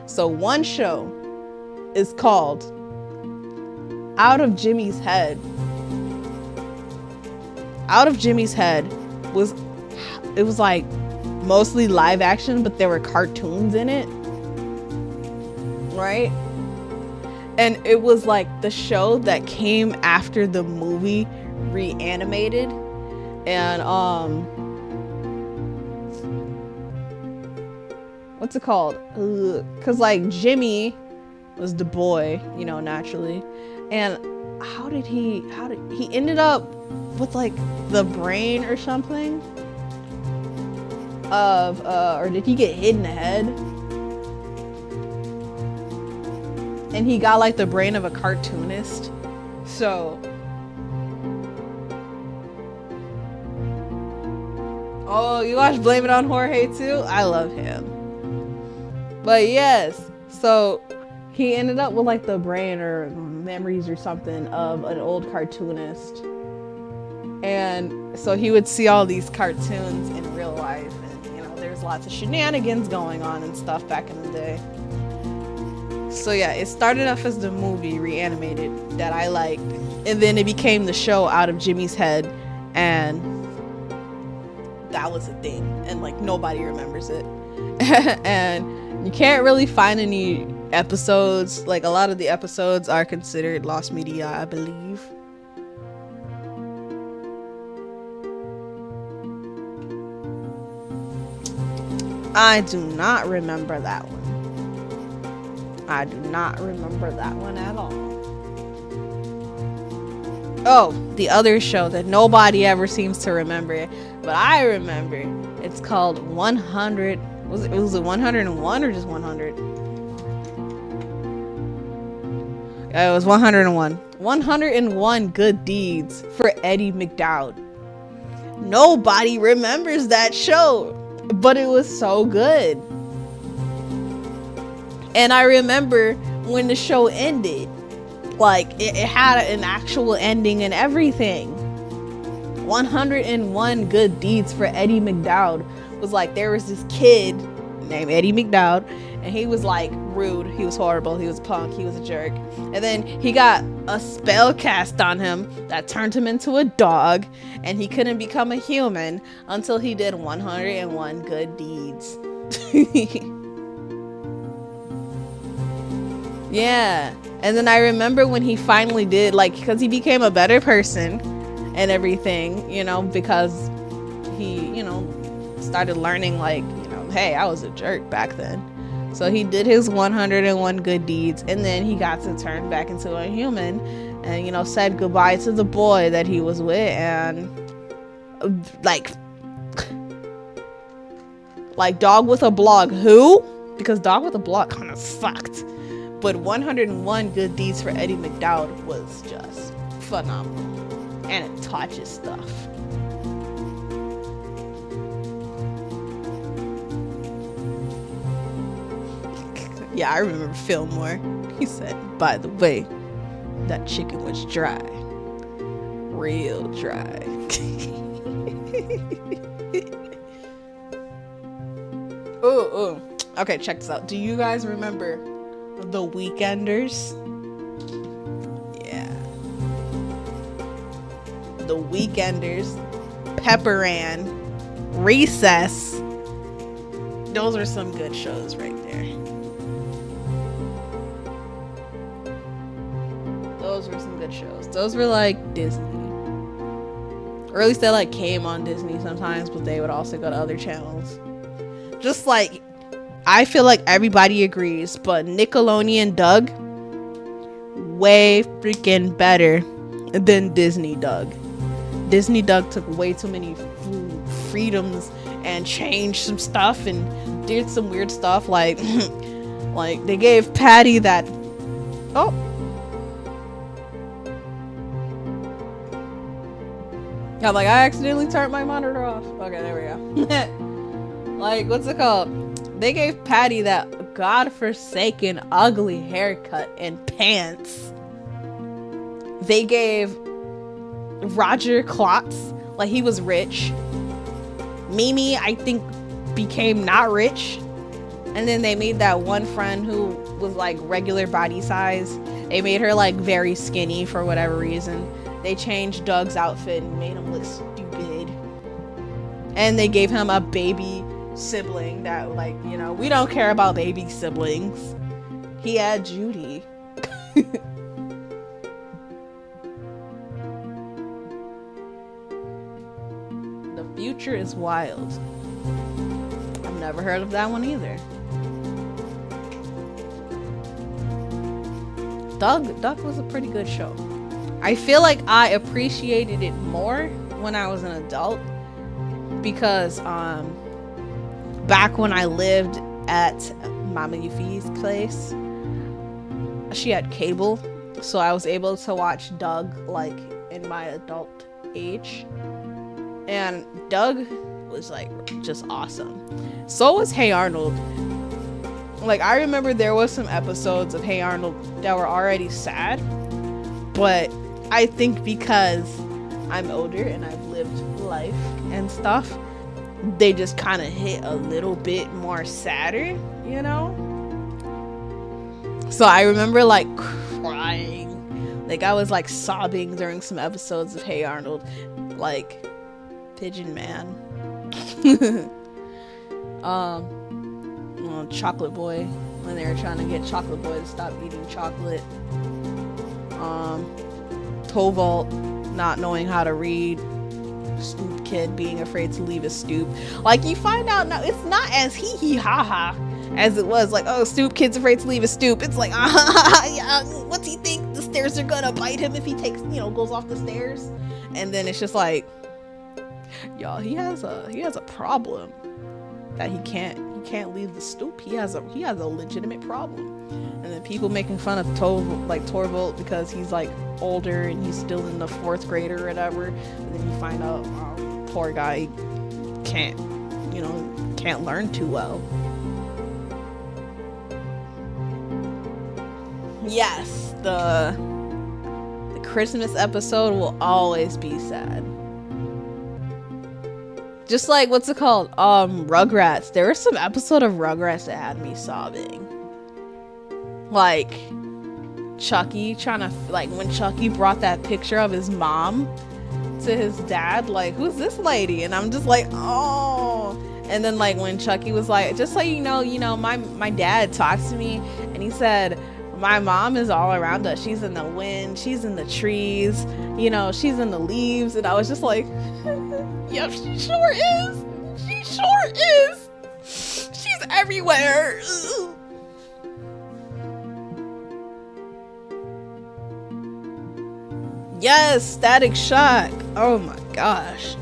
So one show is called Out of Jimmy's Head. Out of Jimmy's Head was like mostly live action, but there were cartoons in it, right? And it was like the show that came after the movie Reanimated. And what's it called? Because like Jimmy was the boy, you know, naturally. And how did he ended up with like the brain or something of or did he get hit in the head? And he got like the brain of a cartoonist. So oh, you watch Blame It on Jorge too? I love him. But yes, so he ended up with like the brain or memories or something of an old cartoonist. And so he would see all these cartoons in real life, and you know, there's lots of shenanigans going on and stuff back in the day. So yeah, it started off as the movie Reanimated that I liked, and then it became the show Out of Jimmy's Head, and that was a thing, and like nobody remembers it. And you can't really find any episodes. Like a lot of the episodes are considered lost media, I believe. I do not remember that one. I do not remember that one at all. Oh, the other show that nobody ever seems to remember, but I remember. It's called 100. Was it 101 or just 100? It was 101. 101 Good Deeds for Eddie McDowd. Nobody remembers that show. but it was so good. And I remember when the show ended, like it had an actual ending and everything. 101 Good Deeds for Eddie McDowd was like, there was this kid named Eddie McDowd, and he was like rude, he was horrible, he was a punk, he was a jerk, and then he got a spell cast on him that turned him into a dog, and he couldn't become a human until he did 101 good deeds. Yeah. And then I remember when he finally did, like, because he became a better person and everything, you know, because he, you know, started learning, like, you know, hey, I was a jerk back then. So he did his 101 good deeds, and then he got to turn back into a human and, you know, said goodbye to the boy that he was with, and like Dog with a Blog, who? Because Dog with a Blog kind of sucked. But 101 Good Deeds for Eddie McDowd was just phenomenal. And it taught you stuff. Yeah, I remember Fillmore. He said, by the way, that chicken was dry. Real dry. Oh. Okay, check this out. Do you guys remember The Weekenders? Yeah. The Weekenders, Pepper Ann, Recess. Those are some good shows right there. Those were some good shows. Those were like Disney. Or at least they like came on Disney sometimes, but they would also go to other channels. Just like, I feel like everybody agrees, but Nickelodeon Doug, way freaking better than Disney Doug. Disney Doug took way too many freedoms and changed some stuff and did some weird stuff, like like they gave Patty that I'm like, I accidentally turned my monitor off. Okay, there we go. Like, what's it called? They gave Patty that godforsaken ugly haircut and pants. They gave Roger Klotz, like, he was rich. Mimi, I think, became not rich. And then they made that one friend who was like regular body size. They made her like very skinny for whatever reason. They changed Doug's outfit and made him look stupid. And they gave him a baby sibling that, like, you know, we don't care about baby siblings. He had Judy. The Future is Wild. I've never heard of that one either. Doug was a pretty good show. I feel like I appreciated it more when I was an adult because back when I lived at Mama Yufi's place, she had cable, so I was able to watch Doug like in my adult age, and Doug was like just awesome. So was Hey Arnold. Like, I remember there was some episodes of Hey Arnold that were already sad, but I think because I'm older and I've lived life and stuff, they just kind of hit a little bit more sadder, you know? So I remember like crying. Like, I was like sobbing during some episodes of Hey Arnold, like Pigeon Man. Chocolate Boy, when they were trying to get Chocolate Boy to stop eating chocolate. Tovalt not knowing how to read. Stoop Kid being afraid to leave his stoop. Like, you find out now it's not as hee hee ha ha as it was like, oh, Stoop Kid's afraid to leave his stoop. It's like, yeah, what's he think? The stairs are gonna bite him if he takes, you know, goes off the stairs. And then it's just like, y'all, he has a problem that he can't leave the stoop. He has a legitimate problem. And then people making fun of Torvald because he's like older and he's still in the 4th grade or whatever. And then you find out, oh, poor guy can't you know, can't learn too well. Yes, the Christmas episode will always be sad. Just like, what's it called? Rugrats. There was some episode of Rugrats that had me sobbing. Like, Chucky trying to, like, when Chucky brought that picture of his mom to his dad, like, who's this lady? And I'm just like, oh. And then, like, when Chucky was like, just so you know, my dad talks to me, and he said, my mom is all around us. She's in the wind, she's in the trees, you know, she's in the leaves. And I was just like, yep, she sure is. She sure is. She's everywhere. Ugh. Yes, Static Shock. Oh my gosh.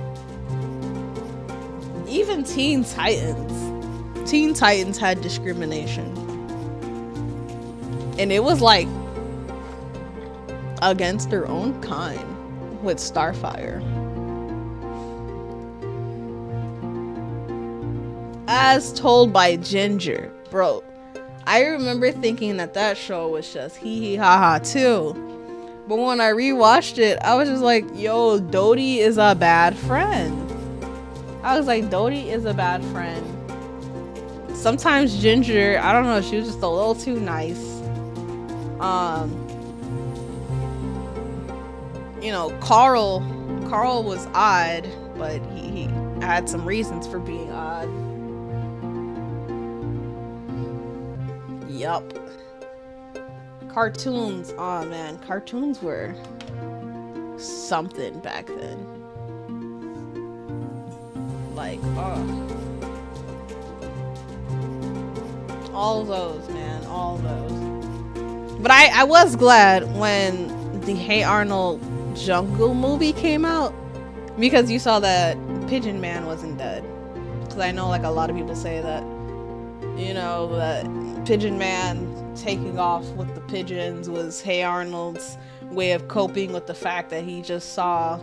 Even Teen Titans. Teen Titans had discrimination. And it was like against their own kind with Starfire. As told by Ginger. Bro, I remember thinking that show was just hee hee ha ha too. But when I rewatched it, I was just like, yo, Dodie is a bad friend. I was like, Dodie is a bad friend. Sometimes Ginger, I don't know, she was just a little too nice. You know, Carl was odd, but he had some reasons for being odd. Yup. Cartoons, oh man, cartoons were something back then. Like, all those, man, all those. But I was glad when the Hey Arnold Jungle movie came out, because you saw that Pigeon Man wasn't dead. Because I know, like, a lot of people say that, you know, that Pigeon Man taking off with the pigeons was Hey Arnold's way of coping with the fact that he just saw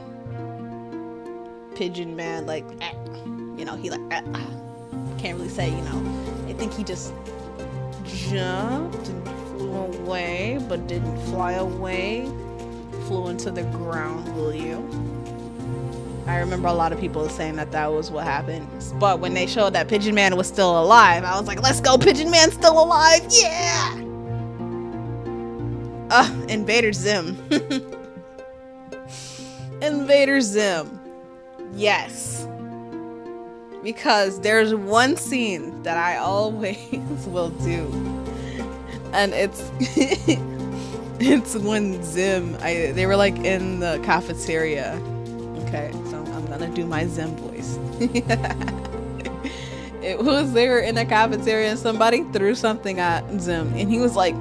Pigeon Man, like, you know, he like, can't really say, you know, I think he just jumped and flew away, but didn't fly away, flew into the ground, will you? I remember a lot of people saying that was what happened. But when they showed that Pigeon Man was still alive, I was like, let's go, Pigeon Man's still alive, yeah! Invader Zim. Invader Zim. Yes. Because there's one scene that I always will do. And it's it's when Zim, they were like in the cafeteria. Okay, so I'm gonna do my Zim voice. It was, they were in the cafeteria and somebody threw something at Zim and he was like,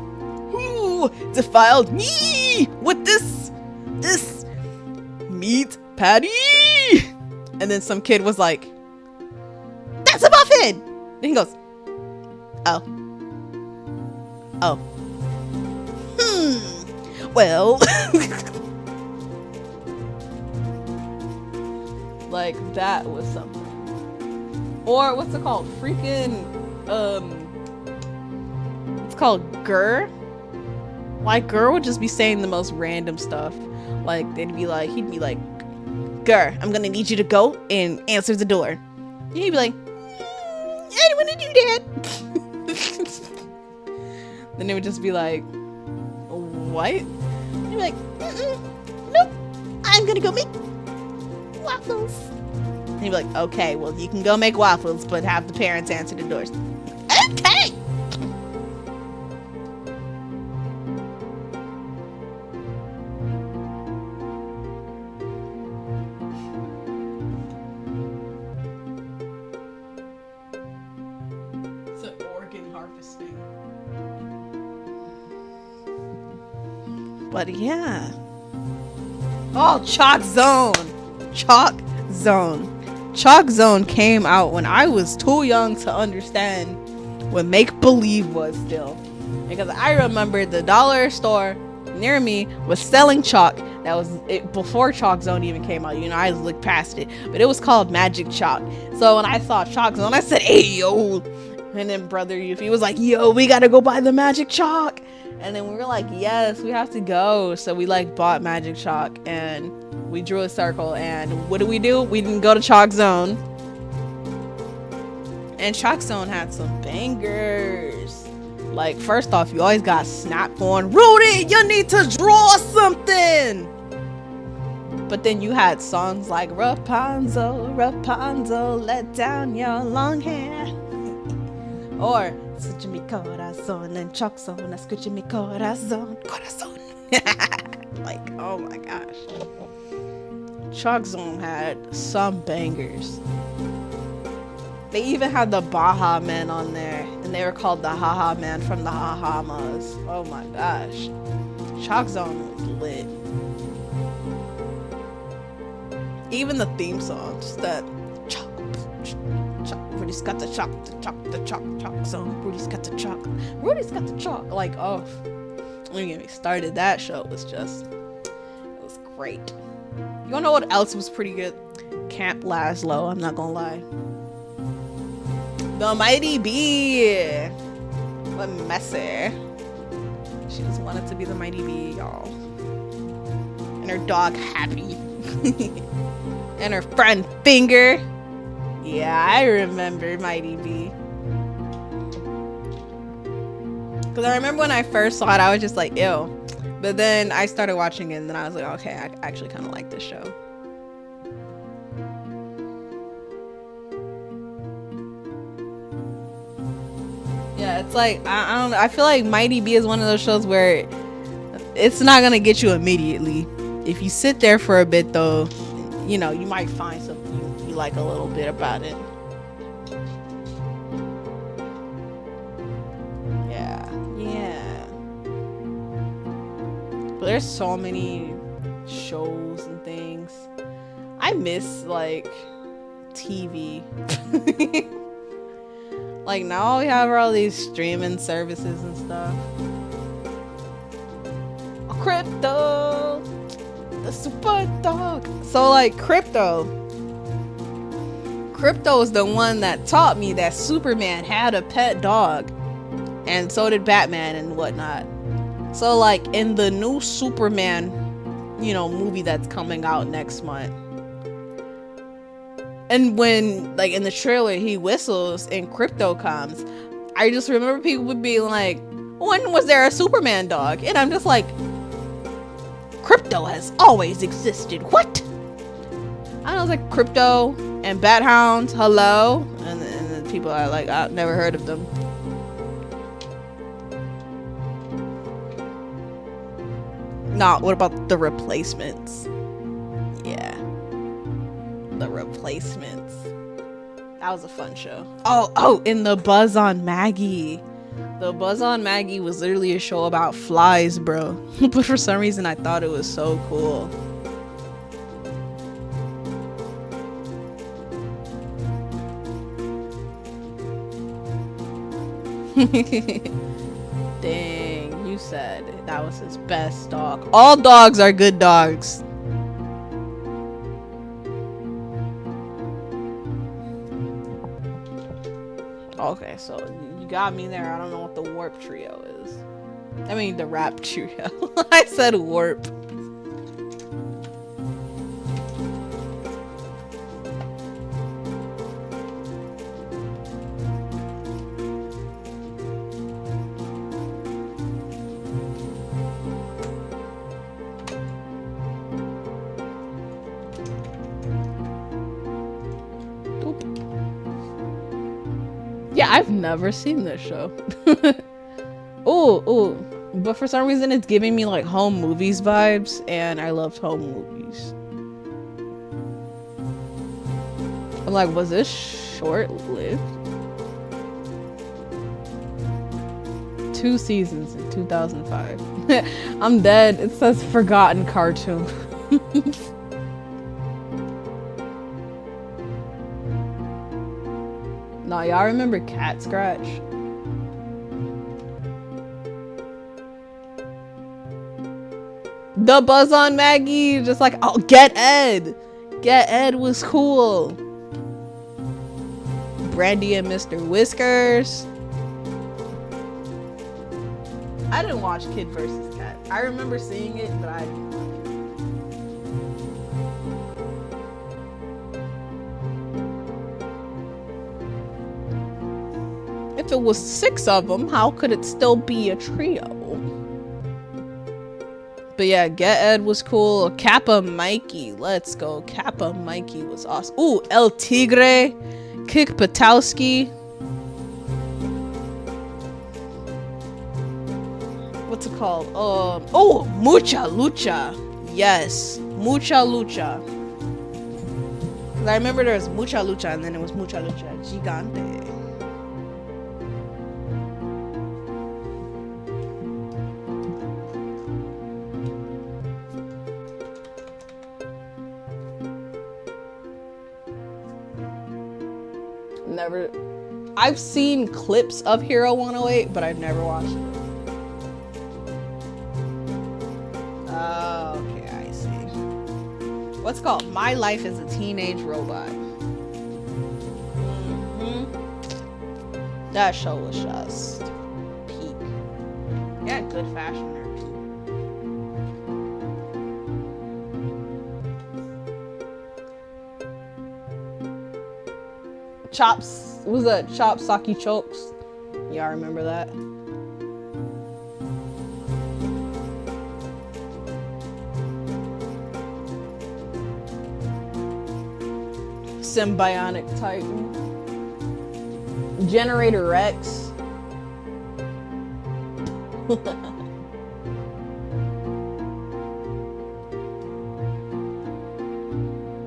"Who defiled me with this meat patty?" And then some kid was like, "That's a muffin!" And he goes, "Oh. Well." Like, that was something. Or what's it called? Freaking, it's called Gurr. Like, Gurr would just be saying the most random stuff. Like, he'd be like, "Gurr, I'm gonna need you to go and answer the door." And he'd be like, "I don't want to do that." Then it would just be like, "What?" And he'd be like, "Nope, I'm gonna go make waffles." And he'd be like, "Okay, well, you can go make waffles, but have the parents answer the doors." Okay. It's an organ harvesting. But yeah. Oh, Chalk Zone. Chalk Zone. Chalk Zone came out when I was too young to understand what make-believe was still. Because I remember the dollar store near me was selling chalk. That was it before Chalk Zone even came out. You know, I just looked past it, but it was called Magic Chalk. So when I saw Chalk Zone, I said, "Hey yo!" And then brother Yuffie was like, "Yo, we gotta go buy the Magic Chalk." And then we were like, "Yes, we have to go." So we like bought Magic Chalk and we drew a circle. And what did? We didn't go to Chalk Zone. And Chalk Zone had some bangers. Like, first off, you always got Snap going, "Rudy, you need to draw something." But then you had songs like Rapunzel, Rapunzel, let down your long hair. Or escucha mi corazón and Chalk Zone, escucha mi corazón, corazón. Like, oh my gosh. Chalk Zone had some bangers. They even had the Baha Men on there, and they were called the Haha Man from the Hahamas. Oh my gosh. Chalk Zone was lit. Even the theme song, just that chalk, chalk, Rudy's got the chalk, chalk zone, Rudy's got the chalk, Rudy's got the chalk. Like, oh, don't get me started. That show was just, it was great. You wanna know what else was pretty good? Camp Laszlo, I'm not gonna lie. The Mighty Bee. What messer. She just wanted to be the Mighty Bee, y'all. And her dog Happy. And her friend Finger. Yeah, I remember Mighty Bee. Because I remember when I first saw it, I was just like, ew. But then I started watching it, and then I was like, okay, I actually kind of like this show. Yeah, it's like, I don't know. I feel like Mighty Bee is one of those shows where it's not going to get you immediately. If you sit there for a bit, though, you know, you might find something you like a little bit about it. Yeah. But there's so many shows and things. I miss, like, TV. Like, now we have all these streaming services and stuff. Crypto! The super dog! So, like, Crypto is the one that taught me that Superman had a pet dog. And so did Batman and whatnot. So, like, in the new Superman, you know, movie that's coming out next month. And when, like, in the trailer, he whistles and Crypto comes, I just remember people would be like, when was there a Superman dog? And I'm just like, Crypto has always existed. What? I was like, Crypto and Bat Hound, hello? And then people are like, I've never heard of them. Nah, what about the Replacements? Yeah. The Replacements. That was a fun show. Oh, and the Buzz on Maggie. The Buzz on Maggie was literally a show about flies, bro. But for some reason, I thought it was so cool. Dang, you said that was his best dog. All dogs are good dogs. Okay, so you got me there. I don't know what the Warp Trio is. I mean, the Rap Trio. I said Warp. Yeah, I've never seen this show. Ooh. But for some reason, it's giving me like home movies vibes, and I loved home movies. I'm like, was this short-lived? 2 seasons in 2005. I'm dead. It says forgotten cartoon. Nah, y'all remember Cat Scratch? The Buzz on Maggie, just like, oh, Get Ed. Get Ed was cool. Brandy and Mr. Whiskers. I didn't watch Kid vs. Kat. I remember seeing it, but I didn't. If it was 6 of them, how could it still be a trio? But yeah, Get Ed was cool. Kappa Mikey, let's go. Kappa Mikey was awesome. Ooh, El Tigre, Kick Patowski. What's it called? Oh, Mucha Lucha. Yes, Mucha Lucha. Cause I remember there was Mucha Lucha and then it was Mucha Lucha Gigante. Never. I've seen clips of Hero 108, but I've never watched it. Oh, okay, I see. What's it called? My Life as a Teenage Robot. That show was just peak. Yeah, good fashion there. Chops, what was that? Chop Saki Chokes. Y'all remember that? Symbionic Titan. Generator Rex.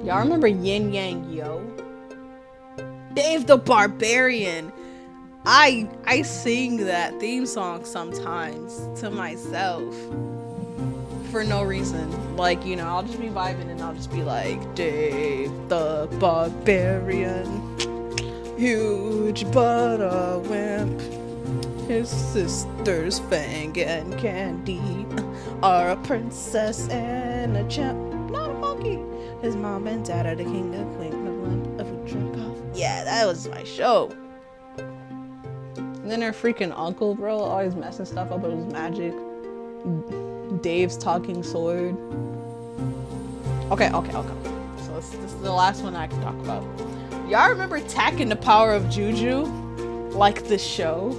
Y'all remember Yin Yang Yo? Dave the Barbarian. I sing that theme song sometimes to myself for no reason. Like, you know, I'll just be vibing and I'll just be like, Dave the Barbarian, huge but a wimp. His sisters Fang and Candy are a princess and a champ, not a monkey. His mom and dad are the king and queen of a drink off. Yeah, that was my show. And then her freaking uncle, bro, always messing stuff up with his magic. Dave's talking sword. Okay. So this is the last one I can talk about. Y'all remember Tak and the Power of Juju? Like the show?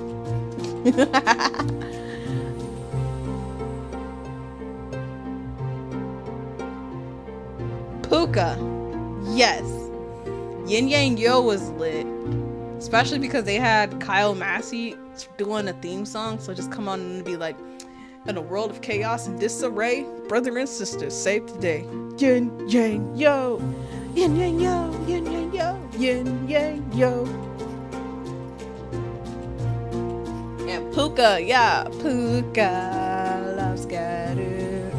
Puka. Yes. Yin Yang Yo was lit. Especially because they had Kyle Massey doing a theme song. So just come on and be like, in a world of chaos and disarray, brother and sister, save the day. Yin Yang Yo. Yin Yang Yo. Yin Yang Yo. Yin Yang Yo. And Puka, yeah. Puka loves Garu.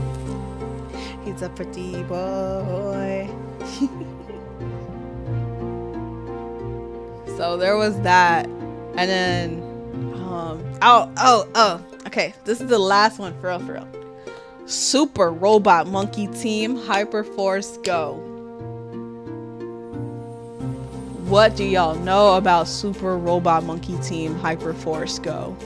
He's a pretty boy. So there was that. And then okay, this is the last one for real. Super Robot Monkey Team Hyperforce Go. What do y'all know about Super Robot Monkey Team Hyperforce Go?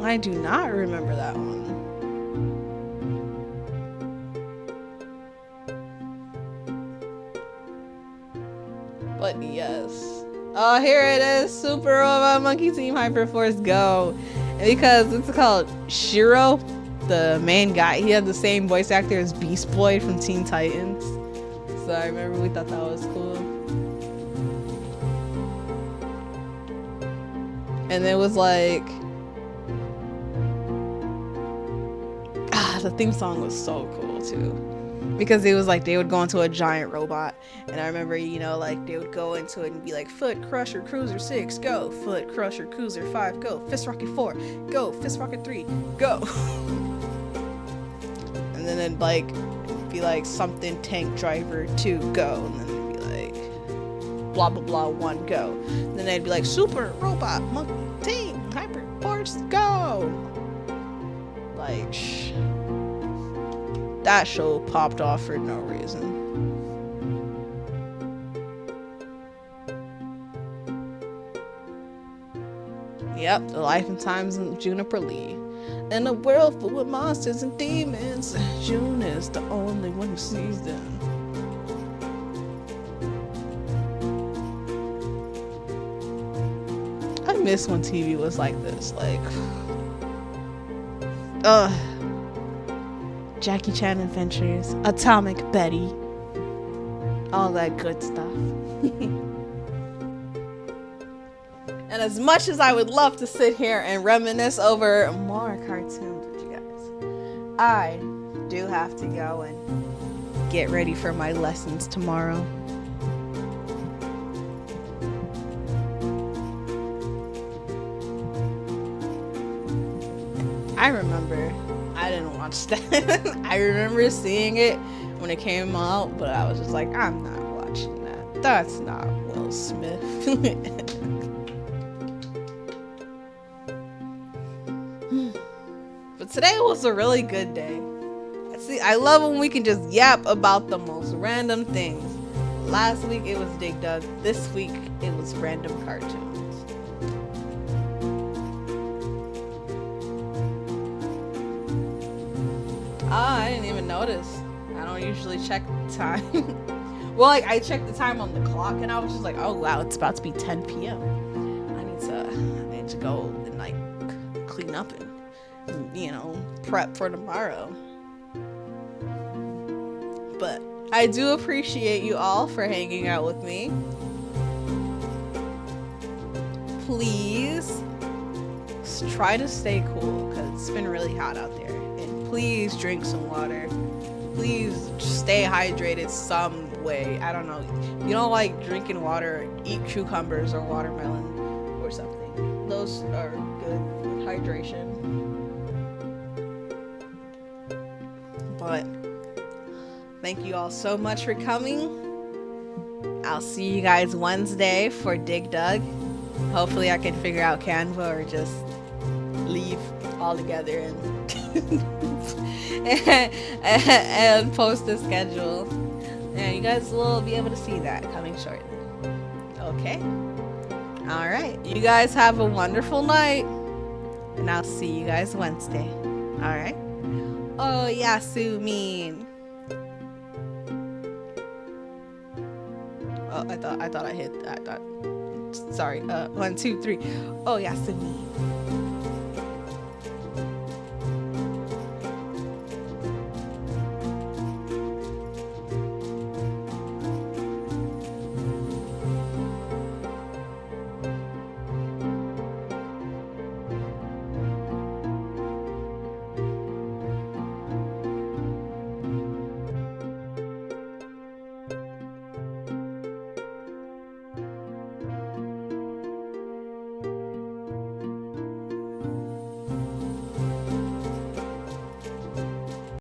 I do not remember that one. But yes. Oh, here it is. Super Robot Monkey Team Hyperforce Go. And because it's called Shiro, the main guy, he had the same voice actor as Beast Boy from Teen Titans. So I remember we thought that was cool. And it was like, the theme song was so cool too, because it was like they would go into a giant robot, and I remember, you know, like they would go into it and be like, Foot Crusher Cruiser 6 go, Foot Crusher Cruiser 5 go, Fist Rocket 4 go, Fist Rocket 3 go. And then it, like, be like something tank driver 2 go, and then it'd be like blah blah blah 1 go. And then they'd be like super robot monkey team hyper force go. Like that show popped off for no reason. Yep, the life and times of Juniper Lee. In a world full of monsters and demons, June is the only one who sees them. I miss when TV was like this, like, Jackie Chan Adventures, Atomic Betty, all that good stuff. And as much as I would love to sit here and reminisce over more cartoons with you guys, I do have to go and get ready for my lessons tomorrow. I remember I didn't watch that. I remember seeing it when it came out, but I was just like, I'm not watching that. That's not Will Smith. But today was a really good day. See, I love when we can just yap about the most random things. Last week it was Dig Dug. This week it was random cartoons. I didn't even notice. I don't usually check the time. Well, like I checked the time on the clock and I was just like, oh wow, it's about to be 10 p.m. I need to go and like clean up and, you know, prep for tomorrow. But I do appreciate you all for hanging out with me. Please try to stay cool because it's been really hot out there. And please drink some water. Please stay hydrated some way. I don't know. You don't like drinking water, eat cucumbers or watermelon or something. Those are good with hydration. But thank you all so much for coming. I'll see you guys Wednesday for Dig Dug. Hopefully I can figure out Canva or just leave altogether and post the schedule. And you guys will be able to see that coming shortly. Okay? Alright. You guys have a wonderful night. And I'll see you guys Wednesday. Alright? Oh, Yappin. Oh, I thought I hit. Sorry. 1, 2, 3. Oh, Yappin.